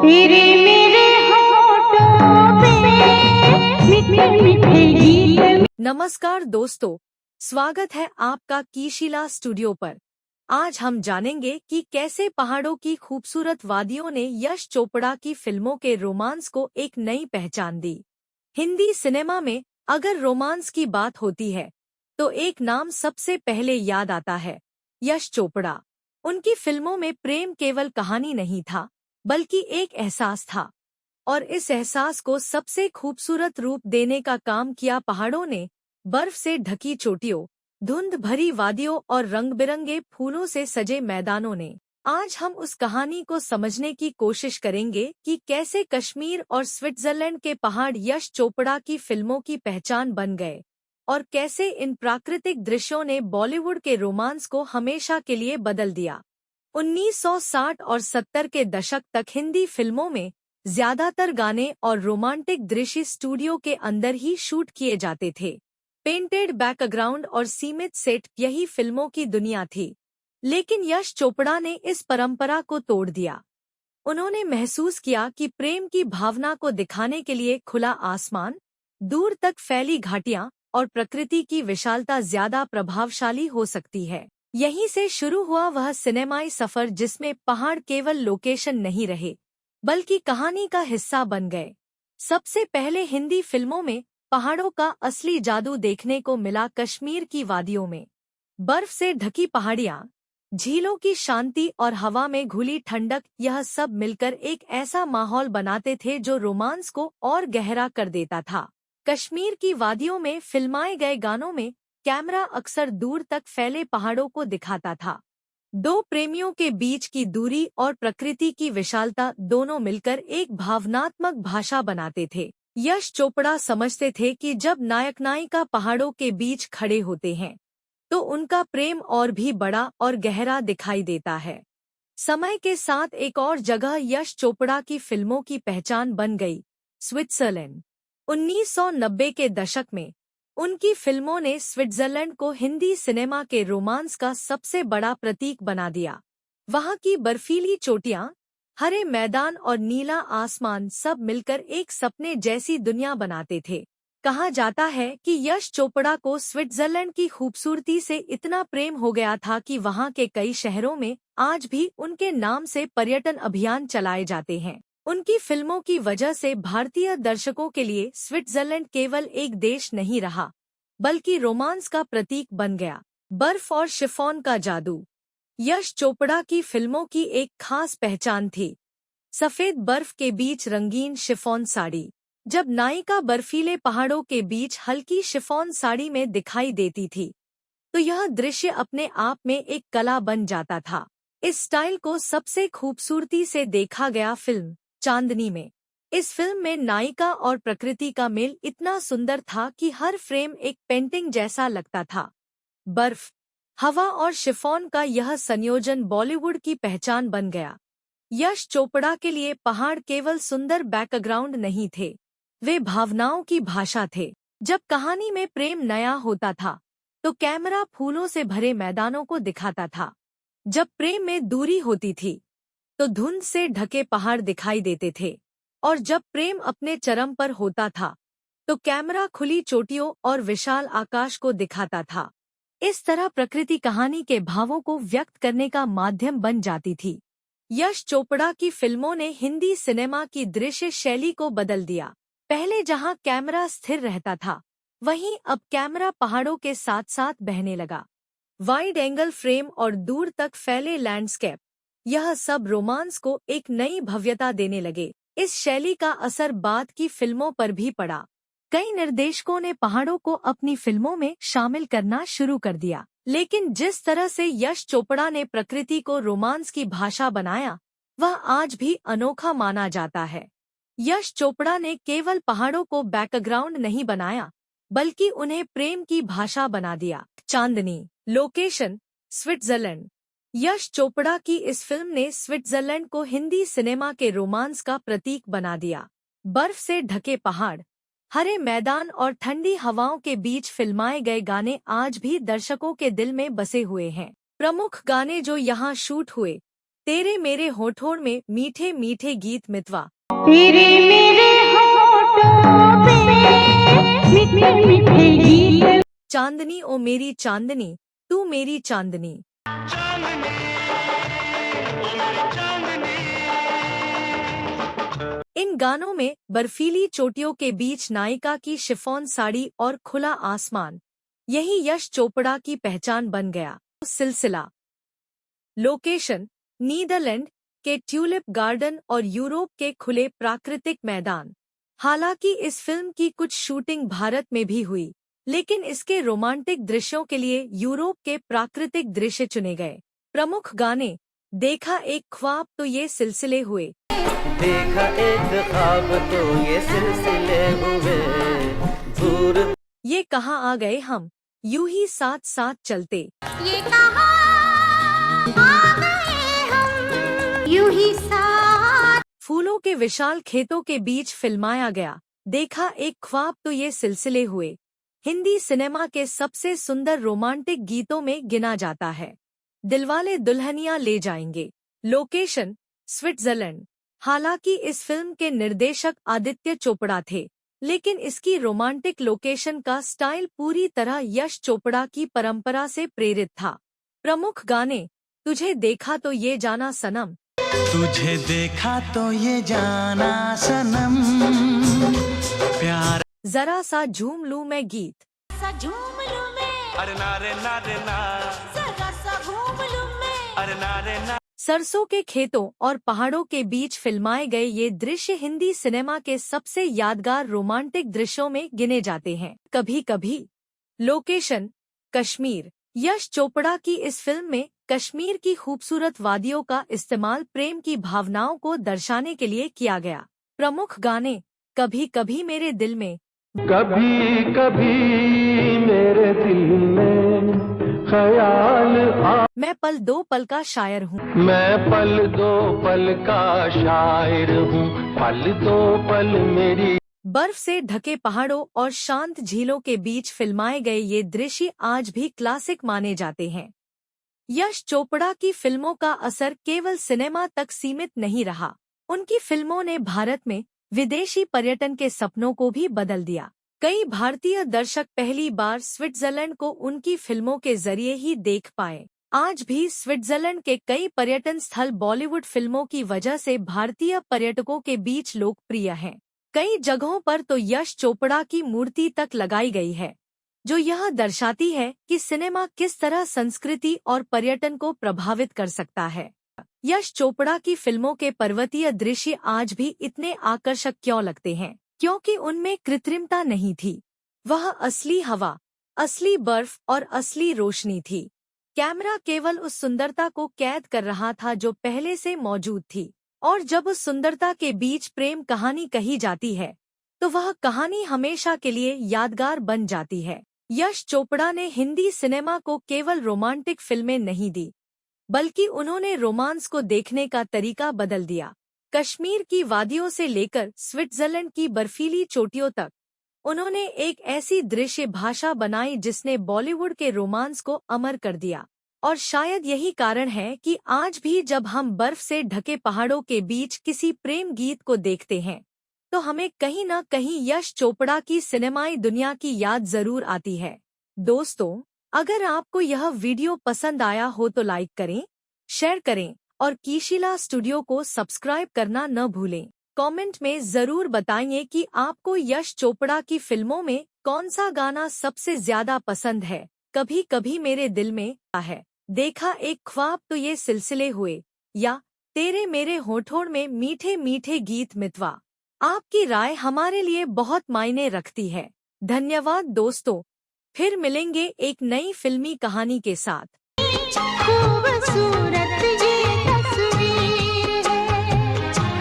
तेरे मेरे होठों पे मीठे मीठे गीत। नमस्कार दोस्तों, स्वागत है आपका कीशिला स्टूडियो पर। आज हम जानेंगे कि कैसे पहाड़ों की खूबसूरत वादियों ने यश चोपड़ा की फिल्मों के रोमांस को एक नई पहचान दी। हिंदी सिनेमा में अगर रोमांस की बात होती है तो एक नाम सबसे पहले याद आता है, यश चोपड़ा। उनकी फिल्मों में प्रेम केवल कहानी नहीं था, बल्कि एक एहसास था, और इस एहसास को सबसे खूबसूरत रूप देने का काम किया पहाड़ों ने। बर्फ से ढकी चोटियों, धुंध भरी वादियों और रंग-बिरंगे फूलों से सजे मैदानों ने। आज हम उस कहानी को समझने की कोशिश करेंगे कि कैसे कश्मीर और स्विट्जरलैंड के पहाड़ यश चोपड़ा की फिल्मों की पहचान बन गए, और कैसे इन प्राकृतिक दृश्यों ने बॉलीवुड के रोमांस को हमेशा के लिए बदल दिया। 1960 और 70 के दशक तक हिंदी फिल्मों में ज्यादातर गाने और रोमांटिक दृश्य स्टूडियो के अंदर ही शूट किए जाते थे। पेंटेड बैकग्राउंड और सीमित सेट यही फिल्मों की दुनिया थी। लेकिन यश चोपड़ा ने इस परंपरा को तोड़ दिया। उन्होंने महसूस किया कि प्रेम की भावना को दिखाने के लिए खुला आसमान, दूर तक फैली घाटियां और प्रकृति की विशालता ज्यादा प्रभावशाली हो सकती है। यहीं से शुरू हुआ वह सिनेमाई सफर जिसमें पहाड़ केवल लोकेशन नहीं रहे, बल्कि कहानी का हिस्सा बन गए। सबसे पहले हिंदी फिल्मों में पहाड़ों का असली जादू देखने को मिला कश्मीर की वादियों में। बर्फ से ढकी पहाड़ियां, झीलों की शांति और हवा में घुली ठंडक, यह सब मिलकर एक ऐसा माहौल बनाते थे जो रोमांस को और गहरा कर देता था। कश्मीर की वादियों में फिल्माए गए गानों में कैमरा अक्सर दूर तक फैले पहाड़ों को दिखाता था। दो प्रेमियों के बीच की दूरी और प्रकृति की विशालता दोनों मिलकर एक भावनात्मक भाषा बनाते थे। यश चोपड़ा समझते थे कि जब नायक नायिका पहाड़ों के बीच खड़े होते हैं तो उनका प्रेम और भी बड़ा और गहरा दिखाई देता है। समय के साथ एक और जगह यश चोपड़ा की फिल्मों की पहचान बन गई, स्विट्जरलैंड। 1990 के दशक में उनकी फिल्मों ने स्विट्जरलैंड को हिंदी सिनेमा के रोमांस का सबसे बड़ा प्रतीक बना दिया। वहां की बर्फीली चोटियां, हरे मैदान और नीला आसमान सब मिलकर एक सपने जैसी दुनिया बनाते थे। कहा जाता है कि यश चोपड़ा को स्विट्जरलैंड की खूबसूरती से इतना प्रेम हो गया था कि वहां के कई शहरों में आज भी उनके नाम से पर्यटन अभियान चलाए जाते हैं। उनकी फिल्मों की वजह से भारतीय दर्शकों के लिए स्विट्जरलैंड केवल एक देश नहीं रहा, बल्कि रोमांस का प्रतीक बन गया। बर्फ और शिफॉन का जादू यश चोपड़ा की फिल्मों की एक खास पहचान थी। सफेद बर्फ के बीच रंगीन शिफॉन साड़ी। जब नायिका बर्फीले पहाड़ों के बीच हल्की शिफॉन साड़ी में दिखाई देती थी तो यह दृश्य अपने आप में एक कला बन जाता था। इस स्टाइल को सबसे खूबसूरती से देखा गया फिल्म चांदनी में। इस फिल्म में नायिका और प्रकृति का मेल इतना सुंदर था कि हर फ्रेम एक पेंटिंग जैसा लगता था। बर्फ, हवा और शिफॉन का यह संयोजन बॉलीवुड की पहचान बन गया। यश चोपड़ा के लिए पहाड़ केवल सुंदर बैकग्राउंड नहीं थे, वे भावनाओं की भाषा थे। जब कहानी में प्रेम नया होता था तो कैमरा फूलों से भरे मैदानों को दिखाता था। जब प्रेम में दूरी होती थी तो धुंध से ढके पहाड़ दिखाई देते थे, और जब प्रेम अपने चरम पर होता था तो कैमरा खुली चोटियों और विशाल आकाश को दिखाता था। इस तरह प्रकृति कहानी के भावों को व्यक्त करने का माध्यम बन जाती थी। यश चोपड़ा की फिल्मों ने हिंदी सिनेमा की दृश्य शैली को बदल दिया। पहले जहां कैमरा स्थिर रहता था, वहीं अब कैमरा पहाड़ों के साथ साथ बहने लगा। वाइड एंगल फ्रेम और दूर तक फैले लैंडस्केप, यह सब रोमांस को एक नई भव्यता देने लगे। इस शैली का असर बाद की फिल्मों पर भी पड़ा। कई निर्देशकों ने पहाड़ों को अपनी फिल्मों में शामिल करना शुरू कर दिया। लेकिन जिस तरह से यश चोपड़ा ने प्रकृति को रोमांस की भाषा बनाया, वह आज भी अनोखा माना जाता है। यश चोपड़ा ने केवल पहाड़ों को बैकग्राउंड नहीं बनाया, बल्कि उन्हें प्रेम की भाषा बना दिया। चांदनी, लोकेशन स्विट्जरलैंड। यश चोपड़ा की इस फिल्म ने स्विट्जरलैंड को हिंदी सिनेमा के रोमांस का प्रतीक बना दिया। बर्फ से ढके पहाड़, हरे मैदान और ठंडी हवाओं के बीच फिल्माए गए गाने आज भी दर्शकों के दिल में बसे हुए हैं। प्रमुख गाने जो यहाँ शूट हुए तेरे मेरे होठों में मीठे मीठे गीत मितवा। तेरे मेरे होठों पे मीठे मीठे गीत। चांदनी ओ मेरी चांदनी, तू मेरी चांदनी। इन गानों में बर्फीली चोटियों के बीच नायिका की शिफॉन साड़ी और खुला आसमान, यही यश चोपड़ा की पहचान बन गया। सिलसिला। लोकेशन नीदरलैंड के ट्यूलिप गार्डन और यूरोप के खुले प्राकृतिक मैदान। हालांकि इस फिल्म की कुछ शूटिंग भारत में भी हुई, लेकिन इसके रोमांटिक दृश्यों के लिए यूरोप के प्राकृतिक दृश्य चुने गए। प्रमुख गाने देखा एक ख्वाब तो ये सिलसिले हुए। देखा एक ख्वाब तो ये सिलसिले हुए, दूर ये कहाँ आ गए हम, यूं ही साथ साथ चलते। ये कहाँ आ गए हम, यूं ही साथ। फूलों के विशाल खेतों के बीच फिल्माया गया देखा एक ख्वाब तो ये सिलसिले हुए, हिंदी सिनेमा के सबसे सुंदर रोमांटिक गीतों में गिना जाता है। दिलवाले दुल्हनिया ले जाएंगे। Location Switzerland. हालांकि इस फिल्म के निर्देशक आदित्य चोपड़ा थे, लेकिन इसकी रोमांटिक लोकेशन का स्टाइल पूरी तरह यश चोपड़ा की परंपरा से प्रेरित था। प्रमुख गाने तुझे देखा तो ये जाना सनम, तुझे देखा तो ये जाना सनम, प्यार जरा सा झूम लूं मैं गीत। सा झूम लूं मैं, अरे नारे नारे ना, जरा सा घूम लूं मैं। अरे नारे ना। सरसों के खेतों और पहाड़ों के बीच फिल्माए गए ये दृश्य हिंदी सिनेमा के सबसे यादगार रोमांटिक दृश्यों में गिने जाते हैं। कभी कभी। लोकेशन कश्मीर। यश चोपड़ा की इस फिल्म में कश्मीर की खूबसूरत वादियों का इस्तेमाल प्रेम की भावनाओं को दर्शाने के लिए किया गया। प्रमुख गाने कभी कभी मेरे दिल में, कभी कभी मेरे दिल में ख्याल आ, मैं पल दो पल का शायर हूँ, मैं पल दो पल का शायर हूँ, पल दो पल मेरी। बर्फ से ढके पहाड़ों और शांत झीलों के बीच फिल्माए गए ये दृश्य आज भी क्लासिक माने जाते हैं। यश चोपड़ा की फिल्मों का असर केवल सिनेमा तक सीमित नहीं रहा, उनकी फिल्मों ने भारत में विदेशी पर्यटन के सपनों को भी बदल दिया। कई भारतीय दर्शक पहली बार स्विट्जरलैंड को उनकी फिल्मों के जरिए ही देख पाए। आज भी स्विट्जरलैंड के कई पर्यटन स्थल बॉलीवुड फिल्मों की वजह से भारतीय पर्यटकों के बीच लोकप्रिय हैं। कई जगहों पर तो यश चोपड़ा की मूर्ति तक लगाई गई है, जो यह दर्शाती है कि सिनेमा किस तरह संस्कृति और पर्यटन को प्रभावित कर सकता है। यश चोपड़ा की फिल्मों के पर्वतीय दृश्य आज भी इतने आकर्षक क्यों लगते हैं? क्योंकि उनमें कृत्रिमता नहीं थी, वह असली हवा, असली बर्फ और असली रोशनी थी। कैमरा केवल उस सुंदरता को कैद कर रहा था जो पहले से मौजूद थी, और जब उस सुंदरता के बीच प्रेम कहानी कही जाती है, तो वह कहानी हमेशा के लिए यादगार बन जाती है। यश चोपड़ा ने हिंदी सिनेमा को केवल रोमांटिक फिल्में नहीं दी, बल्कि उन्होंने रोमांस को देखने का तरीका बदल दिया। कश्मीर की वादियों से लेकर स्विट्जरलैंड की बर्फीली चोटियों तक उन्होंने एक ऐसी दृश्य भाषा बनाई जिसने बॉलीवुड के रोमांस को अमर कर दिया। और शायद यही कारण है कि आज भी जब हम बर्फ से ढके पहाड़ों के बीच किसी प्रेम गीत को देखते हैं, तो हमें कहीं न कहीं यश चोपड़ा की सिनेमाई दुनिया की याद जरूर आती है। दोस्तों, अगर आपको यह वीडियो पसंद आया हो तो लाइक करें, शेयर करें और कीशिला स्टूडियो को सब्सक्राइब करना न भूलें। कमेंट में जरूर बताइए कि आपको यश चोपड़ा की फिल्मों में कौन सा गाना सबसे ज्यादा पसंद है। कभी कभी मेरे दिल में है, देखा एक ख्वाब तो ये सिलसिले हुए, या तेरे मेरे होठों में मीठे मीठे गीत मितवा। आपकी राय हमारे लिए बहुत मायने रखती है। धन्यवाद दोस्तों, फिर मिलेंगे एक नई फिल्मी कहानी के साथ। खूबसूरत